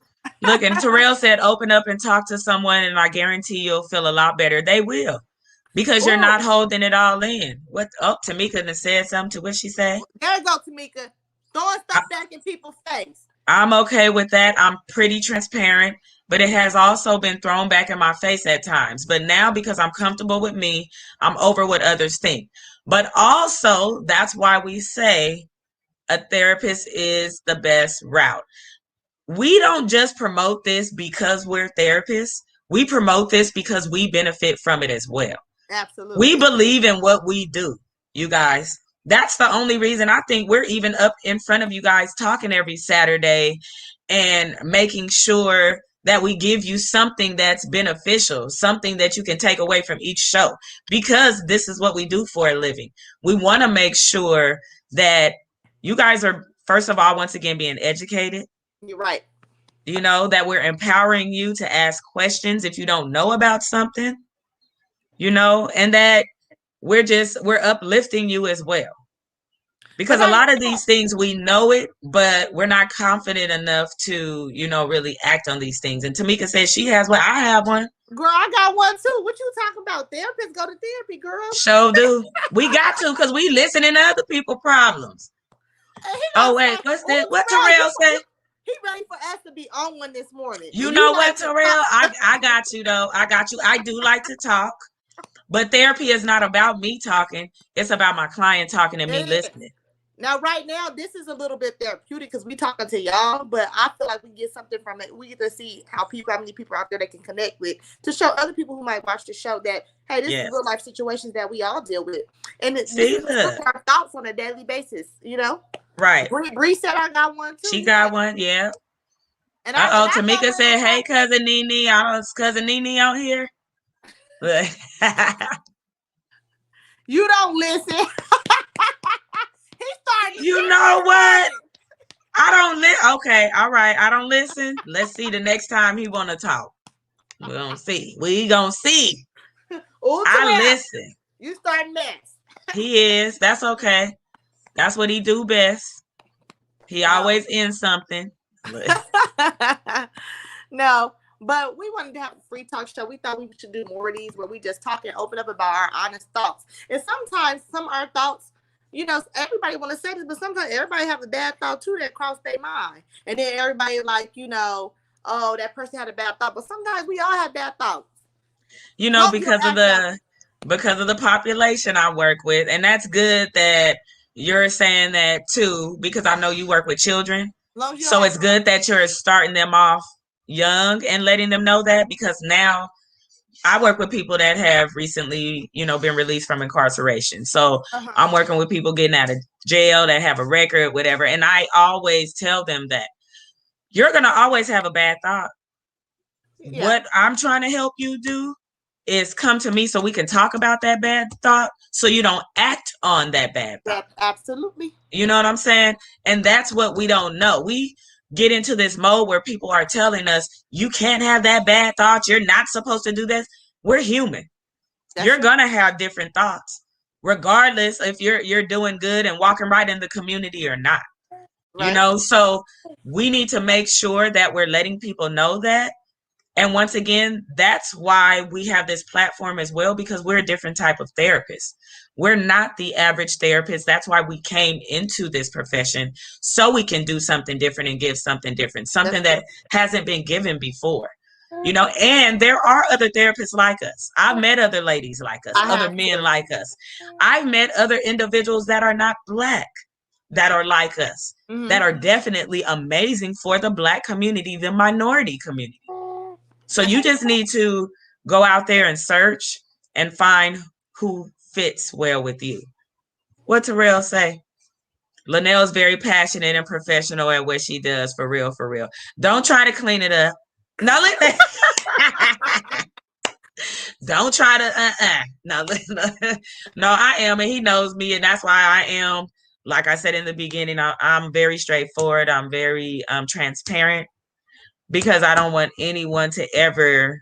Look, and Terrell said, open up and talk to someone, and I guarantee you'll feel a lot better. They will. Because you're not holding it all in. Tamika done said something to what she said. There you go, Tamika. Throwing stuff back in people's face. I'm okay with that. I'm pretty transparent, but it has also been thrown back in my face at times. But now, because I'm comfortable with me, I'm over what others think. But also, that's why we say a therapist is the best route. We don't just promote this because we're therapists. We promote this because we benefit from it as well. We Absolutely. believe in what we do, you guys. That's the only reason I think we're even up in front of you guys talking every Saturday and making sure that we give you something that's beneficial, something that you can take away from each show, because this is what we do for a living. We want to make sure that you guys are, first of all, once again, being educated. You're right. You know, that we're empowering you to ask questions if you don't know about something, you know, and that we're uplifting you as well. But Because a lot of these things we know it, but we're not confident enough to, you know, really act on these things. And Tamika says she has one. I have one. girl, I got one too. What you talking about? Therapists go to therapy, girl. So do. We got to, because we listening to other people's problems. Oh, wait, what's this? What Terrell say? He ready for us to be on one this morning. You know what, Terrell? I got you, though. I got you. I do like to talk. But therapy is not about me talking. It's about my client talking and me listening. Now, right now, this is a little bit therapeutic because we talking to y'all, but I feel like we get something from it. We get to see how many people out there they can connect with, to show other people who might watch the show that, hey, this is real life situations that we all deal with. And this is our thoughts on a daily basis, you know? Right. Bree said I got one too. She got one, yeah. And Tamika said, hey, cousin Nene, cousin Nene out here. You don't listen. You know what? I don't listen. Okay, all right. I don't listen. Let's see the next time he want to talk. We're going to see. We going to see. I listen. You starting mess. He is. That's okay. That's what he do best. He always ends something. No, but we wanted to have a free talk show. We thought we should do more of these where we just talk and open up about our honest thoughts. And sometimes some of our thoughts, you know, everybody want to say this, but sometimes everybody have a bad thought too that cross their mind. And then everybody like, you know, oh, that person had a bad thought. But sometimes we all have bad thoughts. You know, because of the population I work with. And that's good that you're saying that too, because I know you work with children. So it's good that you're starting them off young and letting them know that, because now I work with people that have recently, you know, been released from incarceration. So I'm working with people getting out of jail that have a record, whatever. And I always tell them that you're going to always have a bad thought. Yeah. What I'm trying to help you do is come to me so we can talk about that bad thought, so you don't act on that bad thought. Absolutely. You know what I'm saying? And that's what we don't know. We get into this mode where people are telling us, you can't have that bad thought. You're not supposed to do this. We're human. You're going to have different thoughts, regardless if you're doing good and walking right in the community or not. Right. You know, so we need to make sure that we're letting people know that. And once again, that's why we have this platform as well, because we're a different type of therapist. We're not the average therapist. That's why we came into this profession, so we can do something different and give something different, something that hasn't been given before. You know, and there are other therapists like us. I've met other ladies like us, other men like us. I've met other individuals that are not Black, that are like us, that are definitely amazing for the Black community, the minority community. So you just need to go out there and search and find who fits well with you. What Terrell say? Linnell's very passionate and professional at what she does. For real, for real. Don't try to clean it up. No, don't try to, no, I am, and he knows me, and that's why I am, like I said in the beginning, I'm very straightforward. I'm very transparent, because I don't want anyone to ever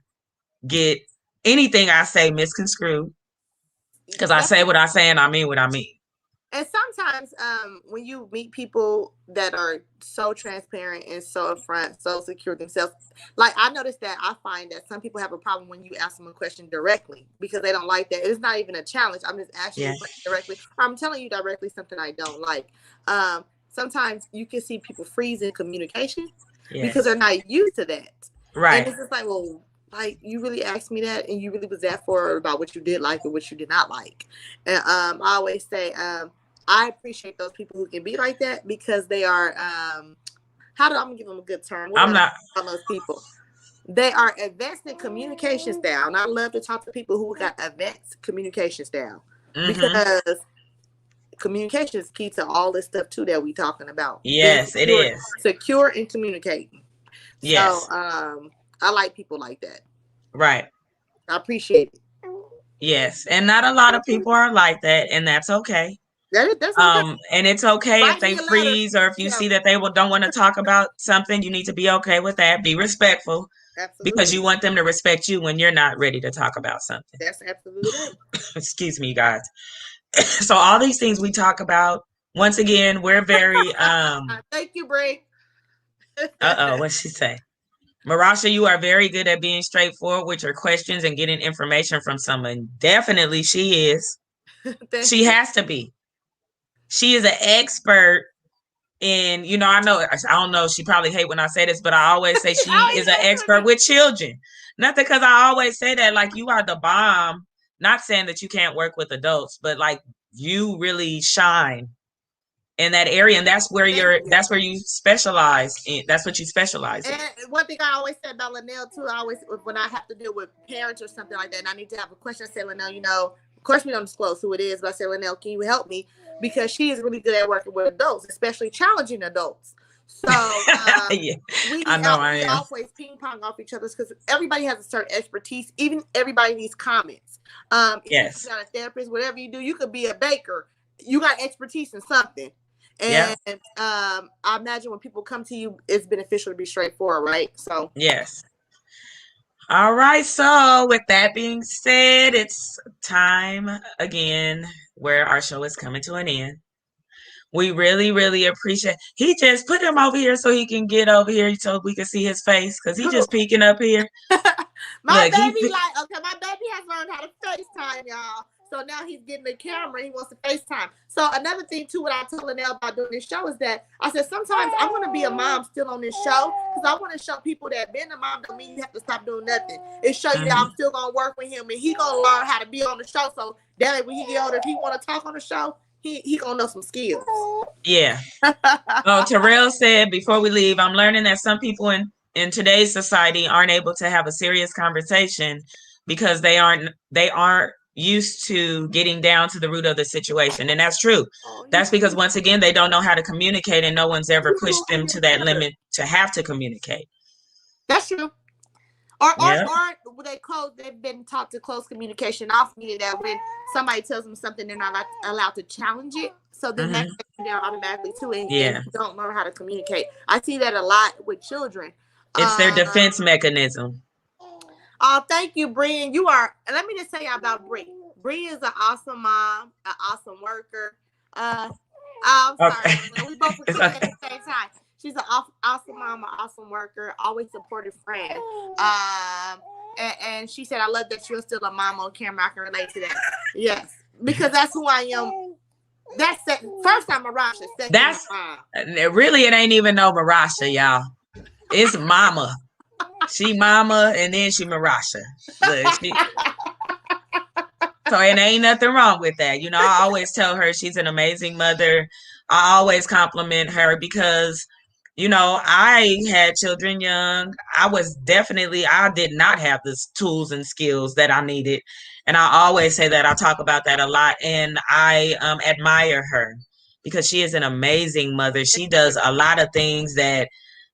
get anything I say misconstrued, because I say what I say and I mean what I mean. And sometimes when you meet people that are so transparent and so upfront, so secure themselves, like I noticed that I find that some people have a problem when you ask them a question directly, because they don't like that. It's not even a challenge. I'm just asking you directly. I'm telling you directly something I don't like. Sometimes you can see people freeze in communication because they're not used to that. Right. And it's just like, well, like, you really asked me that, and you really was that for about what you did like and what you did not like. And I always say, I appreciate those people who can be like that, because they are, I'm gonna give them a good term. I'm not on those people. They are advanced in communication style. And I love to talk to people who got advanced communication style because communication is key to all this stuff too that we talking about. Yes, it is. Secure and communicating. Yes. So I like people like that. Right. I appreciate it. Yes. And not a lot of people are like that, and that's okay. That's okay. And it's okay if they freeze or if you see that they don't want to talk about something. You need to be okay with that. Be respectful. Absolutely. Because you want them to respect you when you're not ready to talk about something. That's absolutely right. Excuse me, guys. So all these things we talk about, once again, we're very thank you, Bray. What'd she say? Marasha, you are very good at being straightforward with your questions and getting information from someone. Definitely she is. She has to be. She is an expert in, I don't know, she probably hate when I say this, but I always say she is an expert with children. Nothing, because I always say that, like, you are the bomb. Not saying that you can't work with adults, but like you really shine in that area, and that's where you specialize in. That's what you specialize in. And one thing I always said about Linnell too, when I have to deal with parents or something like that, and I need to have a question, I say, Linnell, of course we don't disclose who it is, but I say, Linnell, can you help me? Because she is really good at working with adults, especially challenging adults. So yeah, we always ping pong off each other's, because everybody has a certain expertise. Even everybody needs comments. If you're not a therapist, whatever you do, you could be a baker. You got expertise in something. And I imagine when people come to you, it's beneficial to be straightforward, right? So yes. All right. So with that being said, it's time again where our show is coming to an end. We really, really appreciate. He just put him over here so he can get over here so we can see his face, because he just peeking up here. My baby has learned how to FaceTime, y'all. So now he's getting the camera. He wants to FaceTime. So another thing too, what I told Linnell about doing this show is that I said sometimes I want to be a mom still on this show, because I want to show people that being a mom don't mean you have to stop doing nothing. It show you that I'm still gonna work with him, and he gonna learn how to be on the show. So that when he get older, if he want to talk on the show, he gonna know some skills. Yeah. Terrell said before we leave, I'm learning that some people in today's society aren't able to have a serious conversation because they aren't used to getting down to the root of the situation. And that's true. That's because once again, they don't know how to communicate, and no one's ever pushed them to that limit to have to communicate. That's true. Or they've been taught to close communication off, meaning that when somebody tells them something, they're not allowed to challenge it. So then that's down automatically too, and don't learn how to communicate. I see that a lot with children. It's their defense mechanism. Thank you, Brian. You are, and let me just say about Bree. Bree is an awesome mom, an awesome worker. I'm sorry, we both were at the same time. She's an awesome mom, an awesome worker, always supportive friend. And she said, I love that you're still a mom on camera. I can relate to that. Yes, because that's who I am. That's that. First time Marasha. That's really, it ain't even no Marasha, y'all. It's mama. She mama, and then she Marasha. So it ain't nothing wrong with that. I always tell her she's an amazing mother. I always compliment her because, I had children young. I did not have the tools and skills that I needed. And I always say that. I talk about that a lot. And I admire her because she is an amazing mother. She does a lot of things that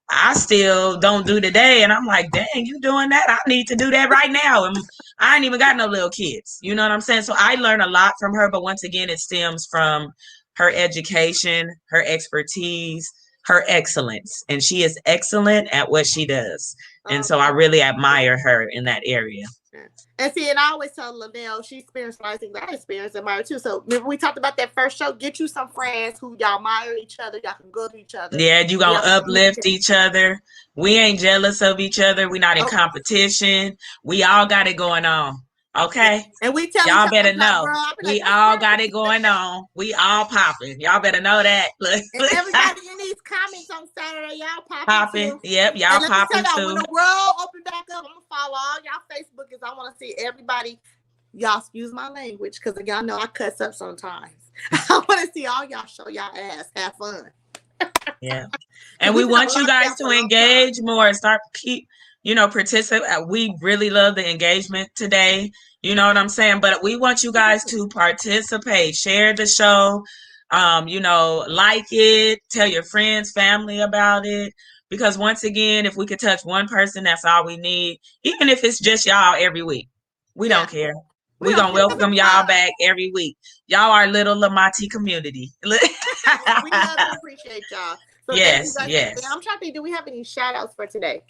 I still don't do today. And I'm like, dang, you doing that? I need to do that right now. And I ain't even got no little kids. You know what I'm saying? So I learn a lot from her. But once again, it stems from her education, her expertise, her excellence. And she is excellent at what she does. And so I really admire her in that area. And see, and I always tell Linnell, she experienced a lot of things I experienced, admire too. So remember we talked about that first show, get you some friends who y'all admire each other, y'all can go to each other. Yeah, you gonna uplift each other. We ain't jealous of each other. We not in competition. We all got it going on. Okay? And we tell y'all better know. We all got it going on. We all popping. Y'all better know that. And everybody in these comments on Saturday, y'all popping. Yep, y'all popping too. When the world open back up, I'm gonna follow all y'all Facebookers. I want to see everybody. Y'all excuse my language, because y'all know I cuss up sometimes. I want to see all y'all show y'all ass, have fun. Yeah. And we want you guys to engage more. participate. We really love the engagement today. You know what I'm saying? But we want you guys to participate, share the show, like it, tell your friends, family about it. Because once again, if we could touch one person, that's all we need. Even if it's just y'all every week, we don't care. We're going to welcome y'all back every week. Y'all are little Lamati community. We love and appreciate y'all. So yes. I'm trying to think, do we have any shout outs for today?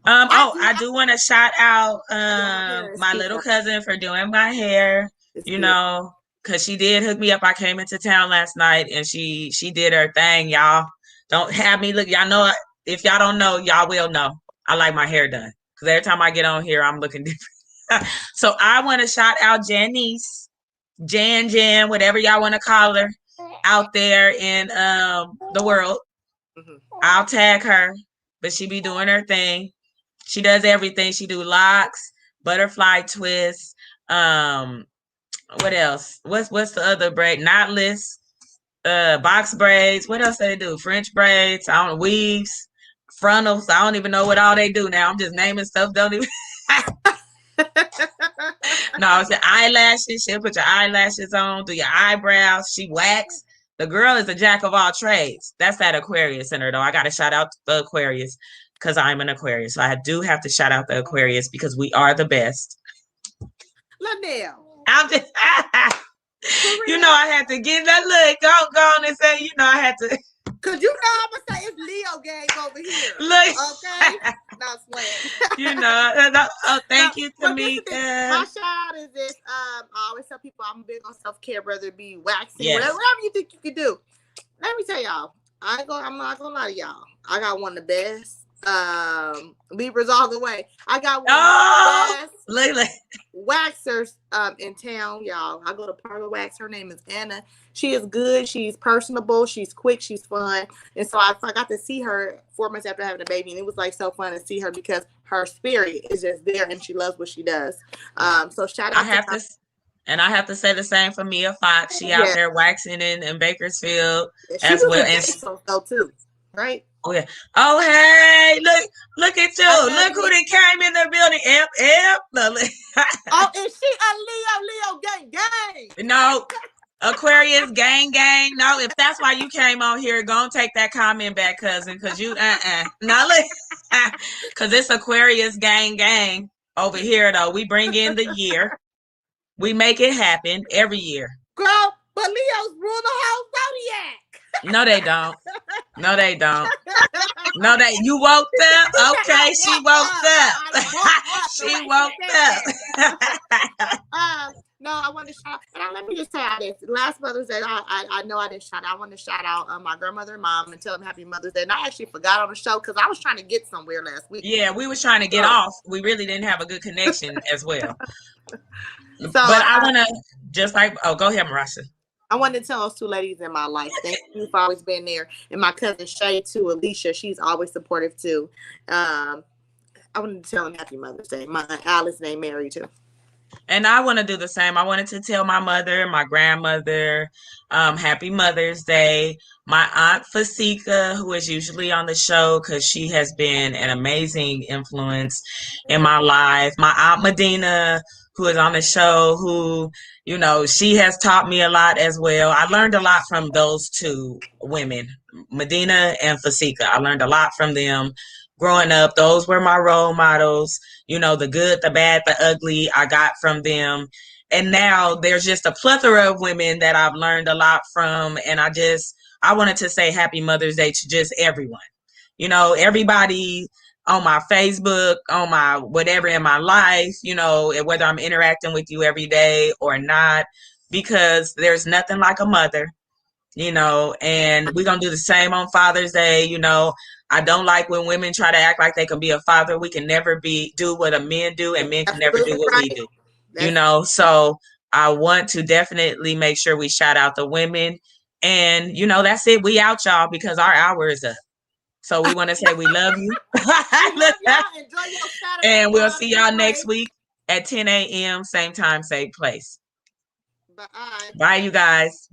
I do want to shout out my little cousin for doing my hair, because she did hook me up. I came into town last night and she did her thing, y'all. Don't have me look. Y'all know, if y'all don't know, y'all will know. I like my hair done because every time I get on here, I'm looking different. So I want to shout out Janice, Jan, whatever y'all want to call her out there in the world. I'll tag her, but she be doing her thing. She does everything. She do locks, butterfly twists. What else? What's the other braid? Knotless, box braids. What else do they do? French braids. Weaves, frontals. I don't even know what all they do now. I'm just naming stuff. Don't even. No, it's the eyelashes. She'll put your eyelashes on, do your eyebrows. She wax. The girl is a jack of all trades. That's that Aquarius in her, though. I got to shout out the Aquarius because I'm an Aquarius. So I do have to shout out the Aquarius because we are the best. Lanelle. I'm just, I had to get that look. Go on and say, I had to. Because I'm going to say it's Leo gang over here. Look. Okay? Not sweating. Thank you, Tamika. My shout out is this. I always tell people I'm big on self-care, whether it be waxing, whatever you think you can do. Let me tell y'all, I'm not going to lie to y'all. I got one of the best. Libras all the way. I got one of the best waxers in town, y'all. I go to Parlor Wax. Her name is Anna. She is good. She's personable. She's quick. She's fun. And so I got to see her 4 months after having a baby, and it was like so fun to see her because her spirit is just there and she loves what she does. So shout out. I have to say the same for Mia Fox. She out there waxing in Bakersfield as well. And so too, right? Oh yeah. Oh hey, look at you. Look who they came in the building. Oh, is she a Leo gang? No. Aquarius gang. No, if that's why you came on here, go and take that comment back, cousin, because you no, look, because it's Aquarius gang over here though. We bring in the year, we make it happen every year. Girl, but Leos rule the whole zodiac. No, they don't. No, you woke up. Okay, she woke up. She woke up. No, I want to shout. And let me just say this: last Mother's Day, I know I didn't shout out. I want to shout out my grandmother and mom and tell them Happy Mother's Day. And I actually forgot on the show because I was trying to get somewhere last week. Yeah, we was trying to get off. We really didn't have a good connection as well. But I want to go ahead, Marasha. I wanted to tell those two ladies in my life, thank you for always being there. And my cousin Shay too, Alicia, she's always supportive too. I wanted to tell them Happy Mother's Day. My Alice named Mary too. And I want to do the same. I wanted to tell my mother, my grandmother, Happy Mother's Day. My aunt Fasika, who is usually on the show because she has been an amazing influence in my life. My aunt Medina, who is on the show, who, she has taught me a lot as well. I learned a lot from those two women, Medina and Fasika. I learned a lot from them growing up. Those were my role models. The good, the bad, the ugly, I got from them. And now there's just a plethora of women that I've learned a lot from. And I wanted to say Happy Mother's Day to just everyone. Everybody on my Facebook, on my whatever in my life, whether I'm interacting with you every day or not, because there's nothing like a mother, and we're going to do the same on Father's Day. I don't like when women try to act like they can be a father. We can never do what men do, and men can never do what we do, so I want to definitely make sure we shout out the women, and that's it. We out, y'all, because our hour is up. So we want to say we love you. Enjoy your Saturday, and we'll see y'all next week at 10 a.m. Same time, same place. Bye. Bye, you guys.